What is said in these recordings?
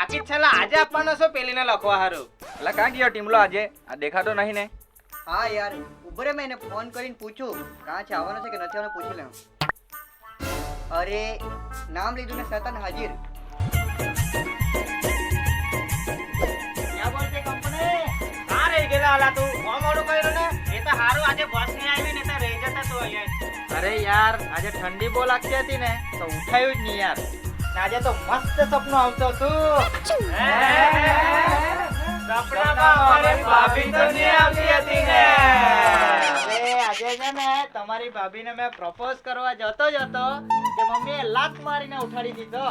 બાકી છેલ્લા આજે આપવાનો છો પેલીને લખવા હારું. એટલે કાં ગયો ટીમલો આજે? આ દેખાતો નહીં ને. હા યાર ઉભરે મેં એને ફોન કરીને પૂછું કાં છે, આવવાનો છે કે નથી આવવાનો પૂછી લઉં. અરે નામ લીધું ને સતન હાજર. ક્યાં બોલતે કંપની? હા રહી ગયેલા હાલા તું. મોડું કર્યું ને એ તો હારું આજે બસ નહીં આવી ને તો રહી જતા તો અહીંયા. અરે યાર આજે ઠંડી બહુ લાગતી હતી ને તો ઉઠાયું જ નહીં યાર. ને આજે તો મસ્ત સપનું આવતો હતું. સપનામાં અમારી ભાભી તો નહીં આવતી હતી ને. અરે આજે છે ને તમારી ભાભીને મેં પ્રપોઝ કરવા જતો જ હતો કે મમ્મીએ લાત મારીને ઉઠાડી દીધો.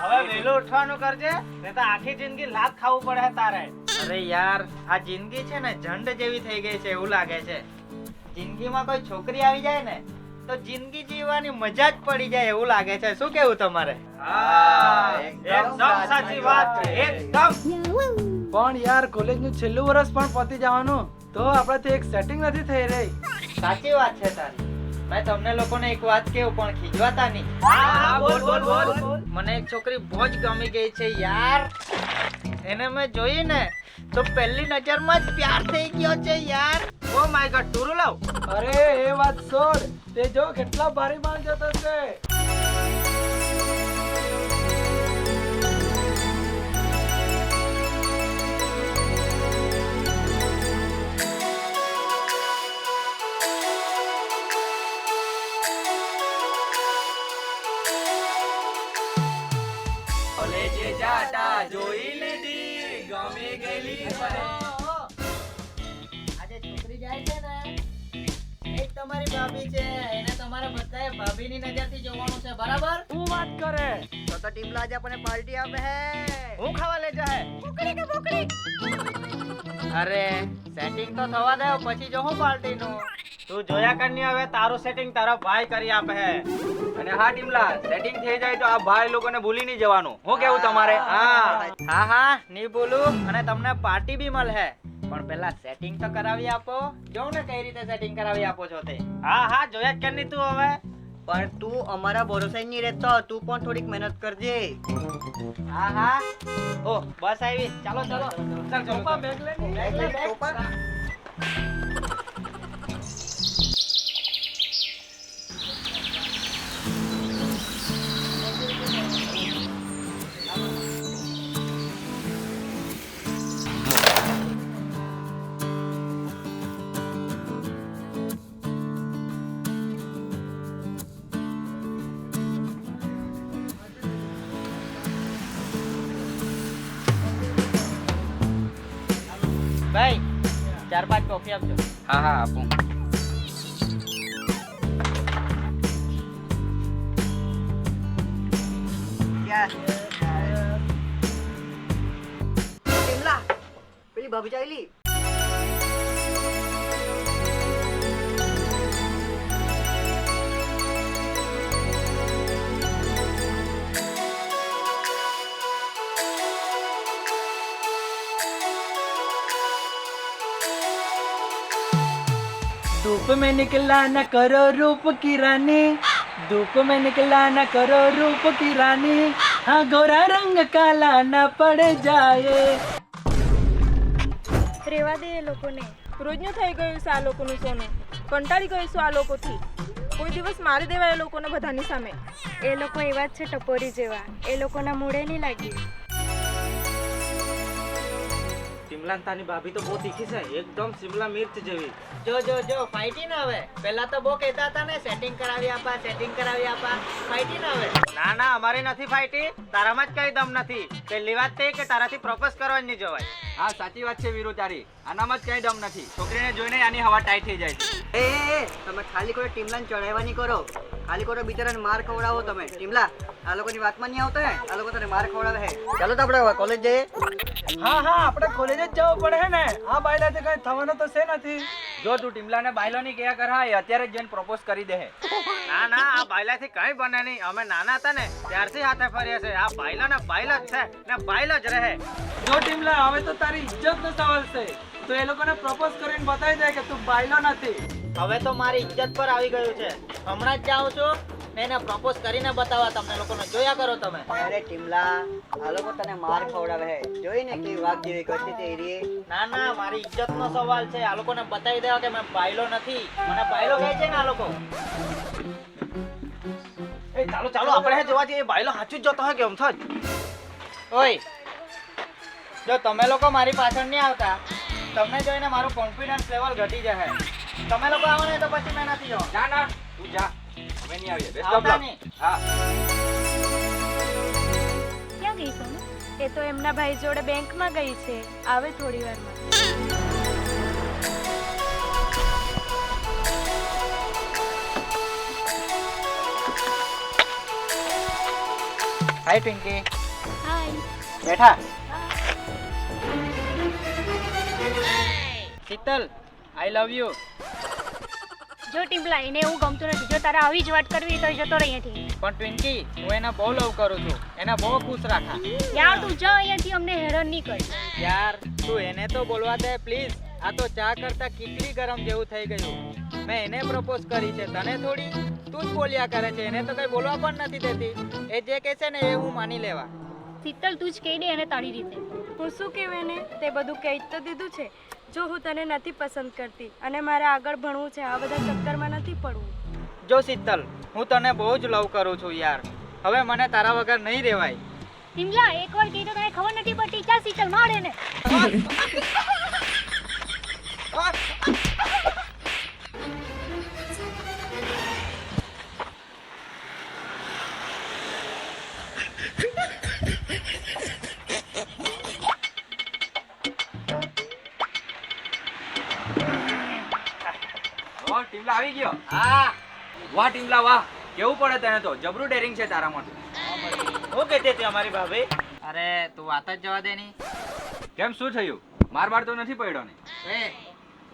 હવે વહેલું ઉઠવાનું કરજે ને તો આખી જિંદગી લાત ખાવું પડે તારે. અરે યાર આ જિંદગી છે ને ઝંડ જેવી થઈ ગઈ છે એવું લાગે છે. જિંદગીમાં કોઈ છોકરી આવી જાય ને તો જિંદગી જીવવાની મજા જ પડી જાય એવું લાગે છે. શું કેવું તમારે? હા એકદમ સાચી વાત છે એકદમ. પણ યાર કોલેજ નું છેલ્લું વર્ષ પણ પતી જવાનું તો આપણાથી એક સેટિંગ નથી થઈ રહી. સાચી વાત છે તારી. મેં તમને લોકોને એક વાત કેવું પણ ખીજવાતા નહીં. હા બોલ બોલ બોલ. મને એક છોકરી બહુ જ ગમી ગઈ છે યાર. એને મેં જોઈ ને તો પહેલી નજરમાં જ પ્યાર થઈ ગયો છે યાર. ઓ માય ગોડ ટુરુ લાવ. અરે એ વાત છોડ, તે જો કેટલા ભારી માલ જતો છે. કોલેજે જાતા જોઈ લીધી, ગમી ગયેલી મને. આજે છોકરી જાય છે ને એક તમારી ભાભી છે. એને તમારે બધાએ ભાભીની નજરથી જોવાનું છે બરાબર? શું વાત કરે? તો ટીમલા આજે આપણને પાર્ટી આપે હે. હું ખાવા લઈ જાય. અરે સેટિંગ તો થવા દે પછી જો હું પાર્ટી નું. તું જોયા કરની હવે તારું સેટિંગ તારા ભાઈ કરી આપે હે. અને હા ટીમલા, સેટિંગ થઈ જાય તો આ ભાઈ લોકોને ભૂલી નહીં જવાનું. હું કેવું તમારે? હા હા નહીં બોલું અને તમને પાર્ટી બી મળે. પણ પેલા સેટિંગ તો કરાવી આપો. જોઉં ને કઈ રીતે સેટિંગ કરાવી આપો છો તે. હા હા જોયા જ કરની તું હવે. પણ તું અમારા ભરોસે નહીં રહેતો, તું પણ થોડીક મહેનત કરજે. હા હા ઓ બસ આવી. ચાલો ચાલો ચાલ ચાલો પપ્પા બેગ લે ની. બેગ લે, બેગ. ભાઈ 4-5 કોફી આપજો. હા હા આપું. ટીમલા પેલી ભાભી ચાલી. धूप में निकला न करो रूप की रानी, धूप में निकला न करो रूप की रानी, हाँ गोरा रंग काला न पड़ जाए. રેવા દે એ લોકોને. રોજનું થઈ ગયું છે આ લોકોનું સોનું. કંટાળી ગઈ છું આ લોકોથી. કોઈ દિવસ મારી દેવા એ લોકોને બધાની સામે. એ લોકો એવા જ છે ટપોરી જેવા. એ લોકોના મૂળે નહીં લાગ્યું. સિમલા તાની ભાભી તો બહુ તીખી છે એકદમ સિમલા મિર્ચ જેવી. જો જો જો ફાઈટી ના આવે. પહેલા તો બહુ કહેતા હતા ને સેટિંગ કરાવી આપા સેટિંગ કરાવી આપા. ફાઈટી ના આવે. ના ના અમારી નથી ફાઈટી. તારામાં જ કઈ દમ નથી. પહેલી વાત તે કે તારાથી પ્રપોઝ કરવા જ નહીં જવાય. હા સાચી વાત છે વીરુ તારી. આનામાં જ કઈ દમ નથી. છોકરીને જોઈને આની હવા ટાઈટ થઈ જાય છે. એ તમે ખાલી કોઈ ટીમલાને ચડાવવા નહીં કરો. ખાલી કોઈ બિચારાને માર ખવડાવો તમે. ટીમલા આ લોકોની વાતમાં નહીં આવતો હે. આ લોકો તને માર ખવડાવે હે. ચાલો તો આપણે કોલેજ જઈએ. હા હા આપણે કોલેજ જ જવું પડે હે ને. આ બાયલાથી કઈ થવાનું તો છે નથી. જો તું ટીમલાને બાયલોની કયા કર હા, એ અત્યારે જ જઈને પ્રપોઝ કરી દે. ના ના આ બાયલાથી કઈ બને નહીં. અમે નાના હતા ને ત્યારથી હાથે ફર્યા છે. આ બાયલા ને બાયલા જ છે ને બાયલા જ રહે. જો ટીમલા હવે તો તારી ઇજ્જતનો સવાલ છે. તો એ લોકોને પ્રપોઝ કરીને બતાવી દે કે તું બાયલો નથી. હવે તો મારી ઇજ્જત પર આવી ગયું છે. હમણાં જ જાઉં છું ને એને પ્રપોઝ કરીને બતાવવા તમને લોકોને. જોયા કરો તમે. અરે ટીમલા, આ લોકો તને માર ખવડાવે હે. જોઈને કેવી વાઘ જેવી કરતી હતી એ રીએ. ના ના, મારી ઇજ્જતનો સવાલ છે. આ લોકોને બતાવી દેવા કે મેં બાયલો નથી. મને બાયલો કહે છે ને આ લોકો. એ ચાલો ચાલો, આપણે જોવા જઈએ બાયલો સાચું જ જોતો હોય કે એમ થજ. ઓય, જો તમે લોકો મારી પાછળ નહીં આવતા, તમને જોઈને મારું કોન્ફિડન્સ લેવલ ઘટી જશે. તમે લોકો આવો ને તો પછી મેં નથી જવા. ના ના, તું જા, અમે નહીં આવીએ. બેસ્ટ આવતા ઓફ નહીં. લક. હા. ક્યાં ગઈ સોનુ? એ તો એમના ભાઈ જોડે બેંકમાં ગઈ છે, આવે થોડી વારમાં. હાય ટ્વિંકી. હાય. બેઠા. શીતલ, આઈ લવ યુ. જો ટીમ્પલા, એને એવું ગમતું નથી. જો તારે આવી જ વાત કરવી તો જતો રહી અહીંયાથી. પણ ટ્વિંકી, હું એને બહુ લવ કરું છું. એને બહુ ખુશ રાખા. યાર તું જા અહીંયાથી, અમને હેરાન નહીં કર. યાર તું એને તો બોલવા દે પ્લીઝ. આ તો ચા કરતા કેટલી ગરમ જેવું થઈ ગયું. મેં એને પ્રપોઝ કરી છે, તને થોડી. તું જ બોલ્યા કરે છે, એને તો કઈ બોલવા પણ નથી દેતી. એ જે કહે છે ને એ હું માની લેવા. શીતલ, તું જ કહી દે એને તારી રીતે. હું શું કહેવું એને? તે બધું કહી તો દીધું છે. જો હું તને નથી પસંદ કરતી અને મારે આગળ ભણવું છે, આ બધા ચક્કરમાં નથી પડવું. જો શીતલ, હું તને બહુ જ લવ કરું છું યાર. હવે મને તારા વગર નહીં રહેવાય. ટીમ્પલા, એકવાર કહી તો તને ખબર નથી પડતી. ચાલ શીતલ, માર એને. ઓ, ટીમલા આવી ગયો. હા, વાહ ટીમલા વાહ, કેવું પડે તને તો. જબરું ડેરિંગ છે તારા માટે. હું કહેતી હતી અમારી ભાભી. અરે તું વાત જ જવા દે ની. કેમ, શું થયું? માર બાર તો નથી પડ્યો ને? એ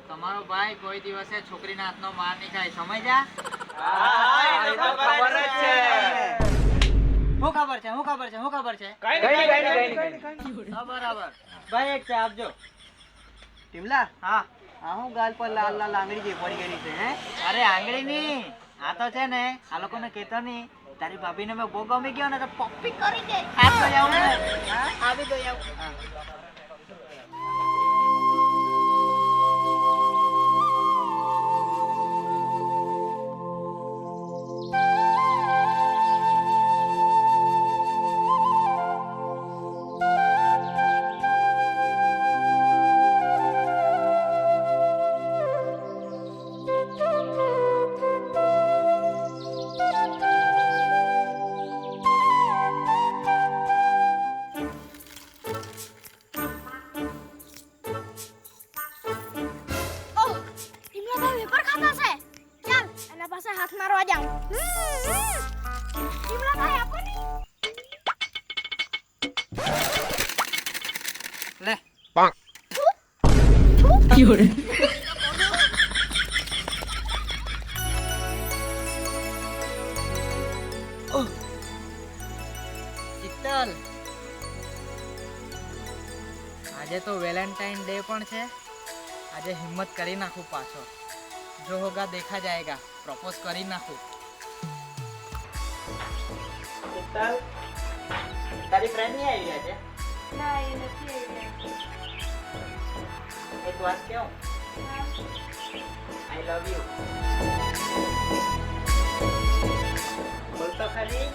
તમારો ભાઈ કોઈ દિવસે છોકરીના હાથનો માર નહીં ખાય, સમજ્યા? ખબર જ છે. શું ખબર છે? શું ખબર છે? શું ખબર છે? કઈ નહીં. હા, બરાબર. ભાઈ એક ચા આપજો. ટીમલા, હા. આ હું ગાલ પર લાલ લાલ આંગળી જેવી પડી ગયેલી છે હે? અરે આંગળી ની, આ તો છે ને, આ લોકોને કહેતો નહીં. તારી ભાભીને મેં બહુ ગમી ગયો ને તો પપ્પી કરી દે. હાથ ધોઈ આવું ને? હા, આવી ધોઈ આવું. હા. હાથ મારવા જાઉં. ટીમ્પલા ભાઈ આપો ને. લે. શીતલ, આજે તો વેલેન્ટાઇન ડે પણ છે. આજે હિંમત કરી નાખું પાછો. જો હોગા દેખા જાયેગા. પ્રપોઝ કરી નાખું. શીતલ, તારી ફ્રેન્ડ નહીં આવી આજે? ના, એ નથી આવી. એક વાત કહું? આઈ લવ યુ. બોલ તો ખરી.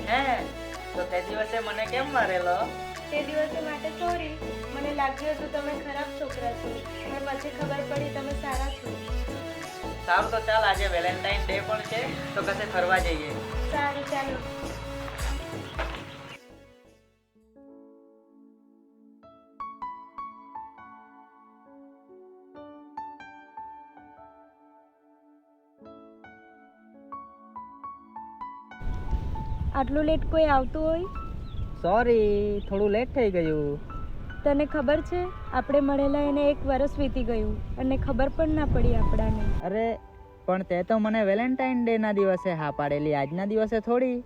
હે તો તે દિવસે મને કેમ મારેલો? તે દિવસે માટે સોરી. મને લાગ્યું હતું તમે ખરાબ છોકરા છો, પણ પછી ખબર પડી તમે સારા છો. સારું તો ચાલ, આજે વેલેન્ટાઇન ડે પણ છે તો કશે ફરવા જઈએ. સારું, ચાલો. આટલું લેટ કોઈ આવતું હોય? સોરી, થોડું લેટ થઈ ગયું. તને ખબર છે આપણે મળેલા એને 1 વર્ષ વીતી ગયું અને ખબર પણ ના પડી આપણાને. અરે પણ તે તો મને વેલેન્ટાઇન ડે ના દિવસે હા પાડેલી, આજના દિવસે થોડી.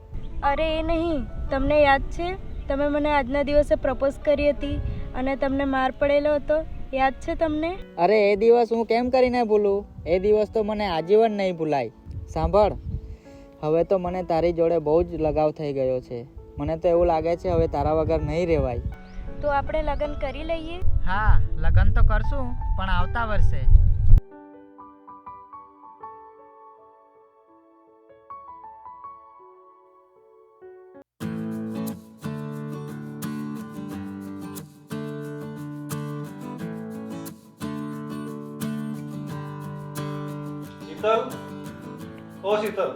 અરે એ નહીં, તમને યાદ છે તમે મને આજના દિવસે પ્રપોઝ કરી હતી અને તમને માર પડેલો હતો? યાદ છે તમને? અરે એ દિવસ હું કેમ કરીને ભૂલું? એ દિવસ તો મને આજીવન નહીં ભૂલાય. સાંભળ, હવે તો મને તારી જોડે બહુ જ લગાવ થઈ ગયો છે. મને તો એવું લાગે છે હવે તારા વગર નહીં રહેવાય. તો આપણે લગ્ન કરી લઈએ. હા, લગ્ન તો કરશું, પણ આવતા વર્ષે. શીતલ, ઓ શીતલ,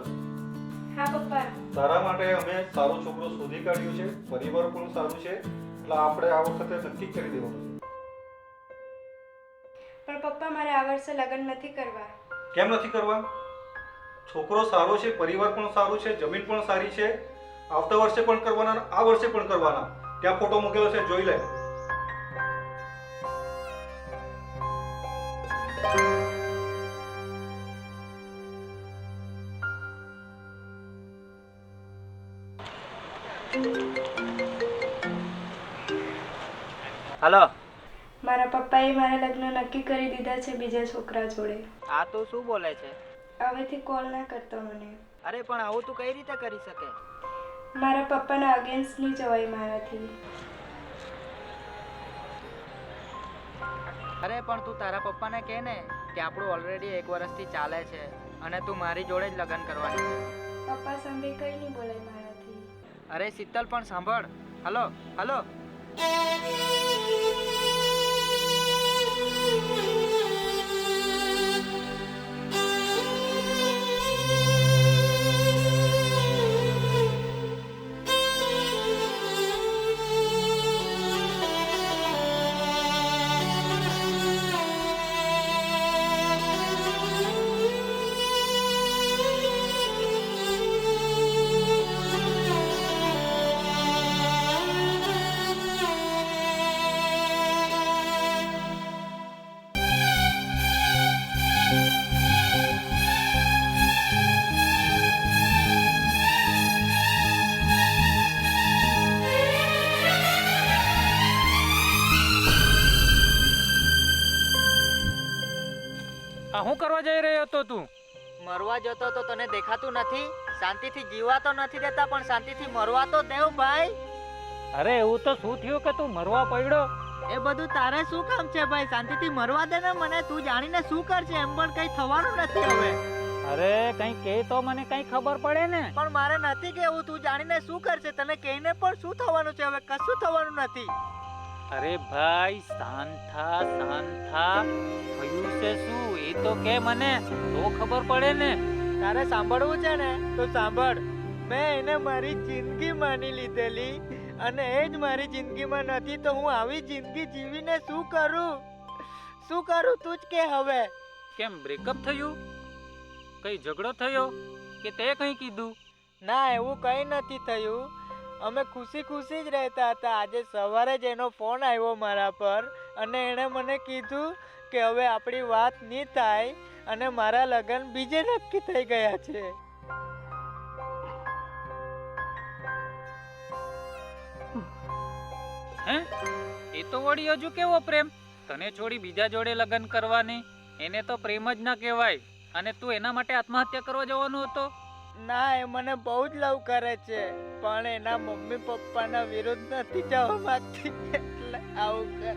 હા પપ્પા. તારા માટે અમે સારો છોકરો શોધી કાઢ્યો છે, પરિવાર પણ સારું છે, એટલે આપણે આ વખતે નક્કી કરી દેવાનું છે. પણ પપ્પા મારે આ વર્ષે લગ્ન નથી કરવા. કેમ નથી કરવા? છોકરો સારો છે, પરિવાર પણ સારું છે, જમીન પણ સારી છે. આવતા વર્ષે પણ કરવાના, આ વર્ષે પણ કરવાના. ત્યાં ફોટો મૂકેલો છે, જોઈ લે. હલો. મારા પપ્પાએ મારા લગ્ન નક્કી કરી દીધા છે બીજા છોકરા જોડે. આ તું શું બોલે છે? હવેથી કોલ ના કરતો મને. અરે પણ આવું તું કઈ રીતે કરી શકે? મારા પપ્પાના અગેન્સ્ટ નહીં જવાય મારાથી. અરે પણ તું તારા પપ્પાને કહે ને કે આપણું ઓલરેડી 1 વર્ષથી ચાલે છે અને તું મારી જોડે જ લગ્ન કરવાની છે. પપ્પા સામે કંઈ નહીં બોલાય મારાથી. અરે શીતલ પણ સાંભળ. Hello hello. શું કરવા જઈ રહ્યો હતો તું? મરવા જતો તો તને દેખાતું નથી? શાંતિથી જીવવા તો નથી દેતા, પણ શાંતિથી મરવા તો દેવ ભાઈ. અરે એવું તો શું થયું કે તું મરવા પડ્યો? એ બધું તારે શું કામ છે ભાઈ? શાંતિથી મરવા દે ને મને. તું જાણીને શું કરશે? એમ પણ કઈ થવાનું નથી હવે. અરે કઈ કે તો મને કઈ ખબર પડે ને. પણ મારે નથી કેવું. તું જાણીને શું કરશે? તને કહીને પણ શું થવાનું છે? હવે કશું થવાનું નથી. અરે ભાઈ શાંત થા, શાંત થા. થયું છે શું એ તો કે મને, તો ખબર પડે ને. તારે સાંભળવું છે ને તો સાંભળ. મેં એને મારી જિંદગી માની લીધેલી અને એ જ મારી જિંદગીમાં નથી તો હું આવી જિંદગી જીવીને શું કરું? શું કરું તું જ કે હવે. કેમ બ્રેકઅપ થયું? કઈ ઝઘડો થયો કે તે કઈ કીધું? ના, એવું કંઈ નથી થયું. અમે ખુશી ખુશી જ રહેતા હતા. આજે સવારે જ એનો ફોન આવ્યો મારા પર અને એણે મને કીધું કે હવે આપણી વાત નહીં થાય અને મારા લગ્ન બીજે નક્કી થઈ ગયા છે. હે? એ તો વળી હજુ કેવો પ્રેમ? તને છોડી બીજા જોડે લગ્ન કરવાની? એને તો પ્રેમ જ ના કહેવાય. અને તું એના માટે આત્મહત્યા કરવા જવાનો હતો? ના, એ મને બહુ જ લવ કરે છે, પણ એના મમ્મી પપ્પાના વિરુદ્ધ નથી જવા માંગતી એટલે આવું કરે.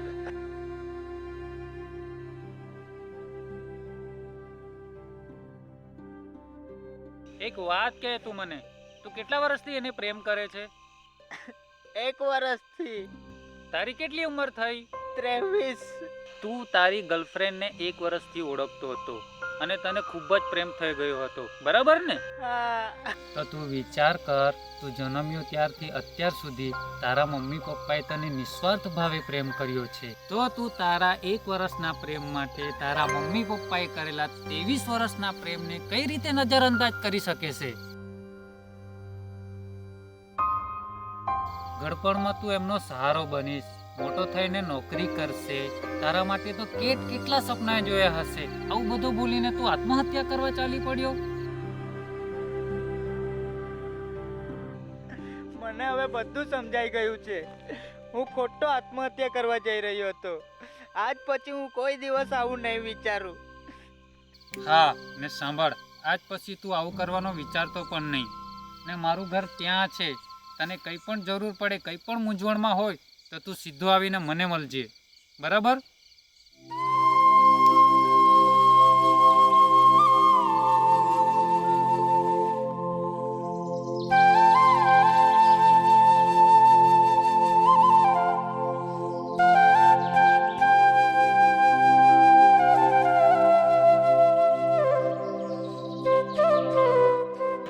એક વાત કહે તું મને, તું કેટલા વર્ષથી એને પ્રેમ કરે છે? 1 વર્ષથી. તારી કેટલી ઉંમર થઈ? 23. તું તારી ગર્લફ્રેન્ડને 1 વર્ષથી ઓળખતો હતો અને તને ખૂબ જ પ્રેમ થઈ ગયો હતો, બરાબર ને? હા. તો તું વિચાર કર, તું જન્મ્યો ત્યારથી અત્યાર સુધી તારા મમ્મી પપ્પાએ તને નિસ્વાર્થ ભાવે પ્રેમ કર્યો છે. તો તું તારા 1 વર્ષના પ્રેમ માટે તારા મમ્મી પપ્પાએ કરેલા 23 વર્ષના પ્રેમને કઈ રીતે નજરઅંદાજ કરી શકે છે? ગડપણમાં તું એમનો સહારો બનીશ, મોટો થઈને નોકરી કરશે, તારા માટે તો કેટલા સપના જોયા હશે. આવું બધું ભૂલીને તું આત્મહત્યા કરવા ચાલી પડ્યો? મને હવે બધું સમજાઈ ગયું છે. હું ખોટો આત્મહત્યા કરવા જઈ રહ્યો હતો. આજ પછી હું કોઈ દિવસ આવું નહીં વિચારું. હા, ને સાંભળ, આજ પછી તું આવું કરવાનો વિચારતો પણ નહીં. ને મારું ઘર ત્યાં છે. તને કંઈ પણ જરૂર પડે, કંઈ પણ મૂંઝવણમાં હોય તો તું સીધો આવીને મને મળજે, બરાબર?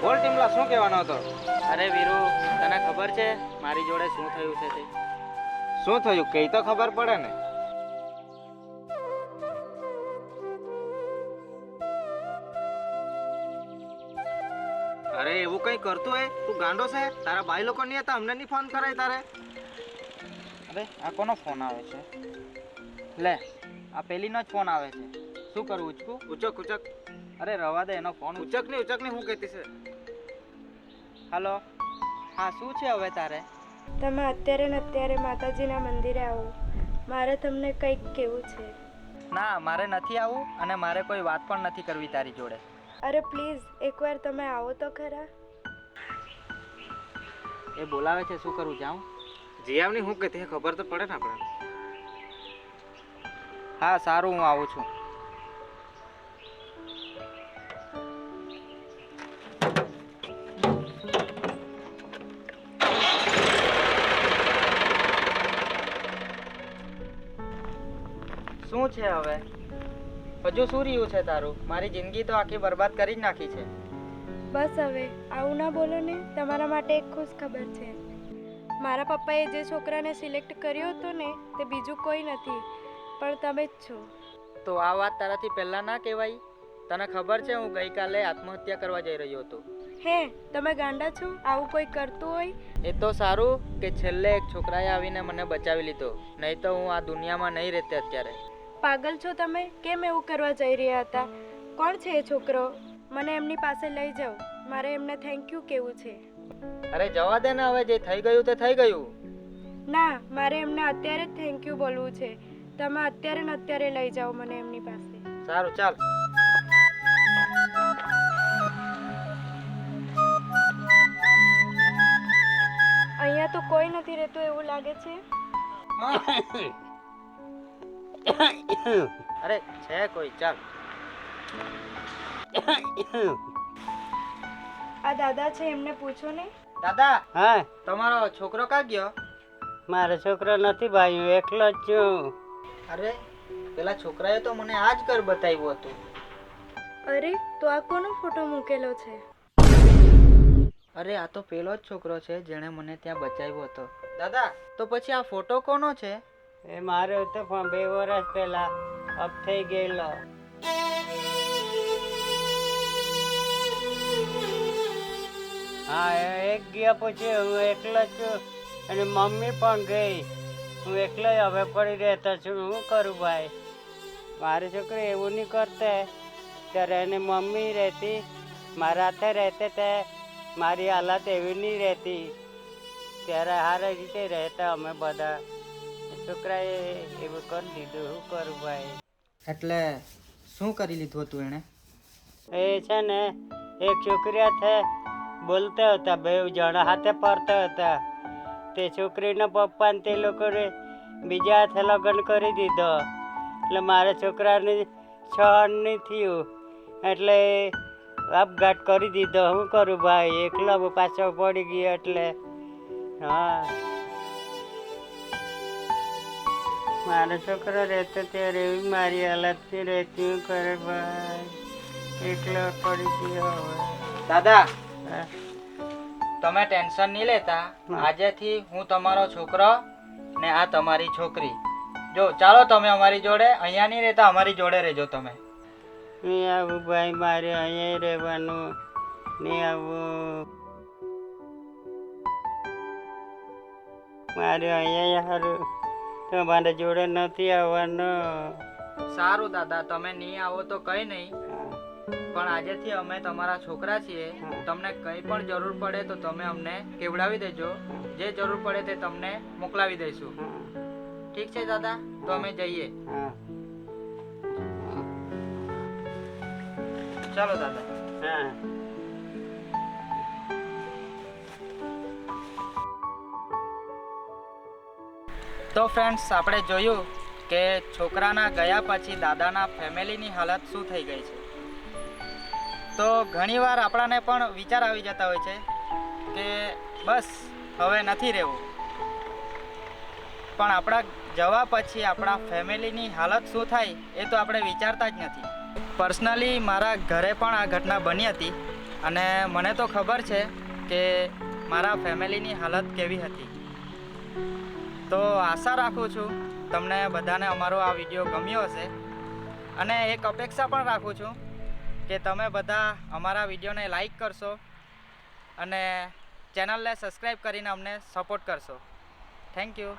બોલ ટીમલા, શું કહેવાનો હતો? અરે વીરુ, તને ખબર છે મારી જોડે શું થયું છે તે? શું થયું કઈ તો ખબર પડે ને. અરે એવું કઈ કરતું હોય? તું ગાંડો છે? તારા ભાઈ લોકો નહીં હતા, અમને નહીં ફોન કરાય તારે? અરે આ કોનો ફોન આવે છે? લે, આ પેલીનો જ ફોન આવે છે. શું કરું, ઉચકું? ઉચક ઉચક. અરે રવા દે, એનો ફોન ઉચક નહીં હું કહેતી છે. હાલો, હા શું છે હવે તારે? તમે અત્યારે ને અત્યારે માતાજીના મંદિરે આવો, મારે તમને કંઈક કહેવું છે. ના, મારે નથી આવું અને મારે કોઈ વાત પણ નથી કરવી તારી જોડે. અરે પ્લીઝ એકવાર તમે આવો તો ખરા. એ બોલાવે છે, શું કરું, જાઉં? જીયાવની હું કહેતી છે ખબર તો પડે ને આપણે. હા સારું, હું આવું છું. શું છે હવે? હજુ શું રહ્યું છે તારું? મારી જિંદગી તો આખી બરબાદ કરી જ નાખી છે. બસ હવે આવું ના બોલો ને. તમારા માટે એક ખુશ ખબર છે. મારા પપ્પાએ જે છોકરાને સિલેક્ટ કર્યો હતો ને તે બીજું કોઈ નથી પણ તમે જ છો. તો આ વાત તારાથી પહેલા ના કહેવાય? તને ખબર છે હું ગઈકાલે આત્મહત્યા કરવા જઈ રહ્યો હતો. હે, તમે ગાંડા છો? આવું કોઈ કરતું હોય? એ તો સારું કે છેલ્લે એક છોકરાએ આવીને મને બચાવી લીધો, નહીં તો હું આ દુનિયામાં નહીં રહેતી અત્યારે. પાગલ છો તમે? કેમ એવું કરવા જઈ રહ્યા હતા? કોણ છે એ છોકરો? મને એમની પાસે લઈ જાઓ, મારે એમને થેન્ક યુ કહેવું છે. અરે જવા દે ને, હવે જે થઈ ગયું તે થઈ ગયું. ના, મારે એમને અત્યારે જ થેન્ક યુ બોલવું છે. તમે અત્યારે ને અત્યારે લઈ જાઓ મને એમની પાસે. સારું, ચાલ. અહીંયા તો કોઈ નથી રહેતું એવું લાગે છે. અરે છે કોઈ, ચાલ. આ દાદા છે, એમને પૂછો ને. દાદા, હા, તમારો છોકરો ક્યાં ગયો? મારો છોકરો નથી ભાઈ, હું એકલો જ છું. અરે પેલા છોકરાએ તો મને આ જ ઘર બતાવ્યું હતું. અરે તો આ કોનો ફોટો મૂકેલો છે? અરે આ તો પેલો જ છોકરો છે જેણે મને ત્યાં બચાવ્યો હતો. દાદા, તો પછી આ ફોટો કોનો છે? એ મારો તો પણ 2 વર્ષ પહેલા અપ થઈ ગયેલો. હા, એક ગયા પછી હું એકલો જ છું અને મમ્મી પણ ગઈ. હું એકલો જ હવે પડી રહેતો છું. શું કરું ભાઈ? મારી છોકરી એવું નહીં કરતે. ત્યારે એની મમ્મી રહેતી, મારા હાથે રહેતે તે મારી હાલત એવી નહીં રહેતી. ત્યારે સારી રીતે રહેતા અમે બધા. છોકરાએ એવું કરી દીધું. શું કરું ભાઈ? એટલે શું કરી લીધું હતું એણે? એ છે ને એક છોકરી હાથે બોલતા હતા, 2 જણા હાથે ફરતા હતા. તે છોકરીના પપ્પાને તે લોકોને બીજા હાથે લગ્ન કરી દીધો. એટલે મારા છોકરાને સહન નહીં થયું એટલે આપઘાત કરી દીધો. શું કરું ભાઈ? એકલા પાછો પડી ગયો એટલે. હા, મારો છોકરો રહેતો ત્યારે એવી મારી હાલત નહીં રહેતી. શું કરે ભાઈ? એકલો પડી ગયો હવે. દાદા, હા. તમે ટેન્શન નહીં લેતા. આજેથી હું તમારો છોકરો ને આ તમારી છોકરી. જો ચાલો તમે અમારી જોડે. અહીંયા નહીં રહેતા, અમારી જોડે રહેજો તમે. નહીં આવું ભાઈ, મારે અહીંયા રહેવાનું. નહીં આવું, મારે અહીંયા સારું. તમારા જોડે નથી આવવાનું. સારું દાદા, તમે નહીં આવો તો કંઈ નહીં, પણ આજેથી અમે તમારા છોકરા છીએ. તમને કંઈ પણ જરૂર પડે તો તમે અમને કેવડાવી દેજો. જે જરૂર પડે તે તમને મોકલાવી દઈશું. ઠીક છે દાદા, તો અમે જઈએ. હા. ચાલો દાદા. હા. તો ફ્રેન્ડ્સ, આપણે જોયું કે છોકરાના ગયા પછી દાદાના ફેમિલીની હાલત શું થઈ ગઈ છે. તો ઘણીવાર આપણાને પણ વિચાર આવી જતા હોય છે કે બસ હવે નથી રહેવું, પણ આપણા જવા પછી આપણા ફેમિલીની હાલત શું થાય એ તો આપણે વિચારતા જ નથી. પર્સનલી મારા ઘરે પણ આ ઘટના બની હતી અને મને તો ખબર છે કે મારા ફેમિલીની હાલત કેવી હતી. તો આશા રાખું છું તમને બધાને અમારો આ વિડીયો ગમ્યો હશે, અને એક અપેક્ષા પણ રાખું છું કે તમે બધા અમારા વિડીયોને લાઈક કરશો અને ચેનલને સબસ્ક્રાઈબ કરીને અમને સપોર્ટ કરશો. Thank you.